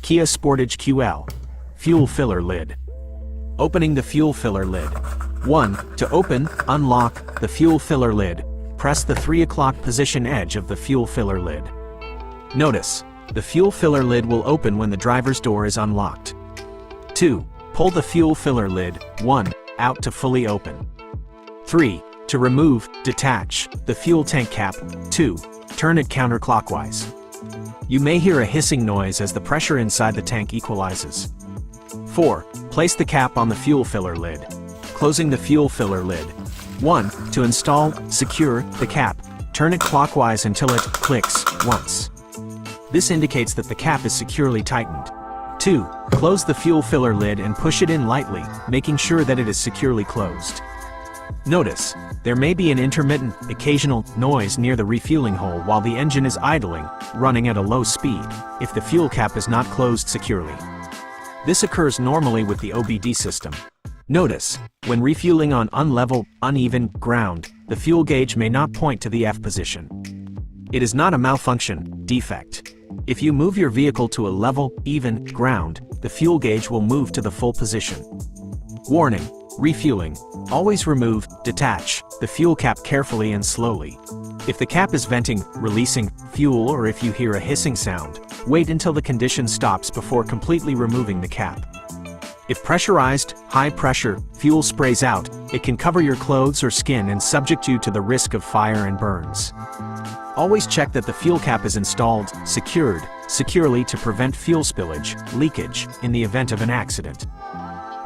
Kia Sportage QL. Fuel filler lid. Opening the fuel filler lid. 1. To open, unlock the fuel filler lid, press the 3 o'clock position edge of the fuel filler lid. Notice, the fuel filler lid will open when the driver's door is unlocked. 2. Pull the fuel filler lid, 1, out to fully open. 3. To remove, detach, the fuel tank cap. 2. Turn it counterclockwise. You may hear a hissing noise as the pressure inside the tank equalizes. 4. Place the cap on the fuel filler lid. Closing the fuel filler lid. 1. To install, secure, the cap, turn it clockwise until it clicks once. This indicates that the cap is securely tightened. 2. Close the fuel filler lid and push it in lightly, making sure that it is securely closed. Notice, there may be an intermittent, occasional noise near the refueling hole while the engine is idling, running at a low speed, if the fuel cap is not closed securely. This occurs normally with the OBD system. Notice, when refueling on unlevel, uneven ground, the fuel gauge may not point to the F position. It is not a malfunction, defect. If you move your vehicle to a level, even ground, the fuel gauge will move to the full position. Warning: refueling. Always remove, detach, the fuel cap carefully and slowly. If the cap is venting, releasing fuel, or if you hear a hissing sound, wait until the condition stops before completely removing the cap. If pressurized, high-pressure fuel sprays out, it can cover your clothes or skin and subject you to the risk of fire and burns. Always check that the fuel cap is installed, secured, securely to prevent fuel spillage, leakage, in the event of an accident.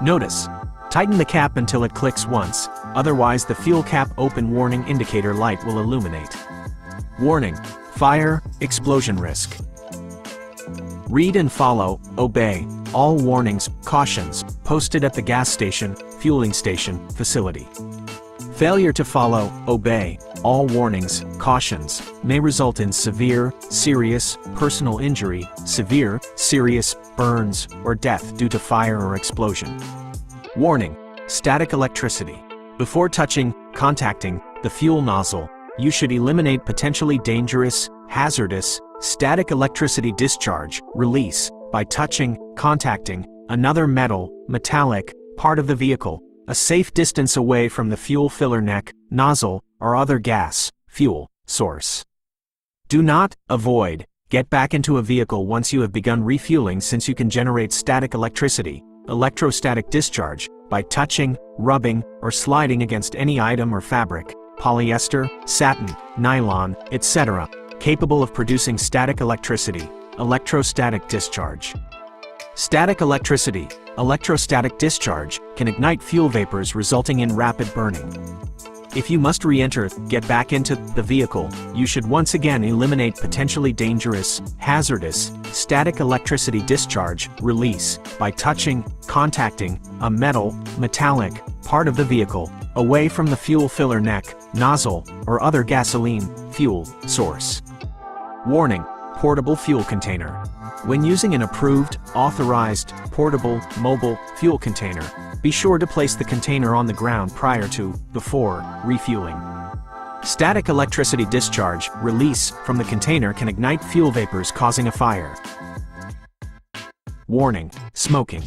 Notice, tighten the cap until it clicks once, otherwise the fuel cap open warning indicator light will illuminate. Warning: fire, explosion risk. Read and follow, obey, all warnings, cautions, posted at the gas station, fueling station, facility. Failure to follow, obey, all warnings, cautions, may result in severe, serious, personal injury, severe, serious, burns, or death due to fire or explosion. Warning: static electricity. Before touching, contacting, the fuel nozzle, you should eliminate potentially dangerous, hazardous, static electricity discharge, release, by touching, contacting, another metal, metallic, part of the vehicle, a safe distance away from the fuel filler neck, nozzle, or other gas, fuel, source. Do not, avoid, get back into a vehicle once you have begun refueling, since you can generate static electricity, electrostatic discharge, by touching, rubbing, or sliding against any item or fabric, polyester, satin, nylon, etc., capable of producing static electricity, electrostatic discharge. Static electricity, electrostatic discharge, can ignite fuel vapors resulting in rapid burning. If you must re-enter, get back into the vehicle, you should once again eliminate potentially dangerous, hazardous, static electricity discharge, release, by touching, contacting, a metal, metallic, part of the vehicle, away from the fuel filler neck, nozzle, or other gasoline, fuel, source. Warning: portable fuel container. When using an approved, authorized, portable, mobile, fuel container, be sure to place the container on the ground prior to, before, refueling. Static electricity discharge, release, from the container can ignite fuel vapors causing a fire. Warning: smoking.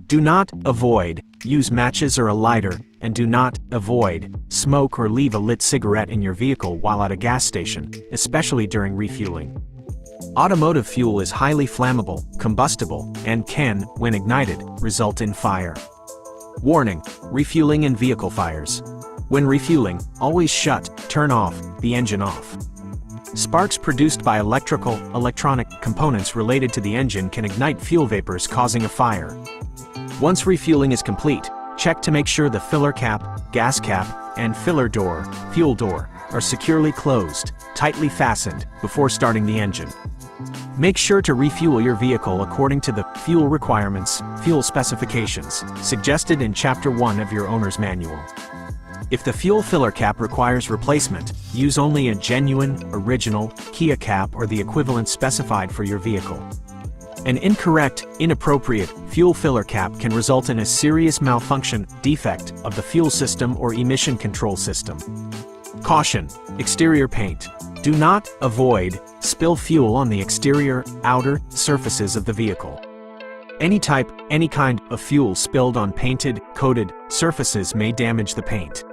Do not, avoid, use matches or a lighter, and do not, avoid, smoke or leave a lit cigarette in your vehicle while at a gas station, especially during refueling. Automotive fuel is highly flammable, combustible, and can, when ignited, result in fire. Warning: refueling and vehicle fires. When refueling, always turn off, the engine off. Sparks produced by electronic components related to the engine can ignite fuel vapors causing a fire. Once refueling is complete, check to make sure the filler cap, gas cap, and filler door, fuel door, are securely closed, tightly fastened, before starting the engine. Make sure to refuel your vehicle according to the fuel requirements, fuel specifications, suggested in Chapter 1 of your owner's manual. If the fuel filler cap requires replacement, use only a genuine, original, Kia cap or the equivalent specified for your vehicle. An incorrect, inappropriate, fuel filler cap can result in a serious malfunction, defect, of the fuel system or emission control system. Caution: exterior paint. Do not, avoid, spill fuel on the exterior, outer, surfaces of the vehicle. Any type, any kind of fuel spilled on painted, coated surfaces may damage the paint.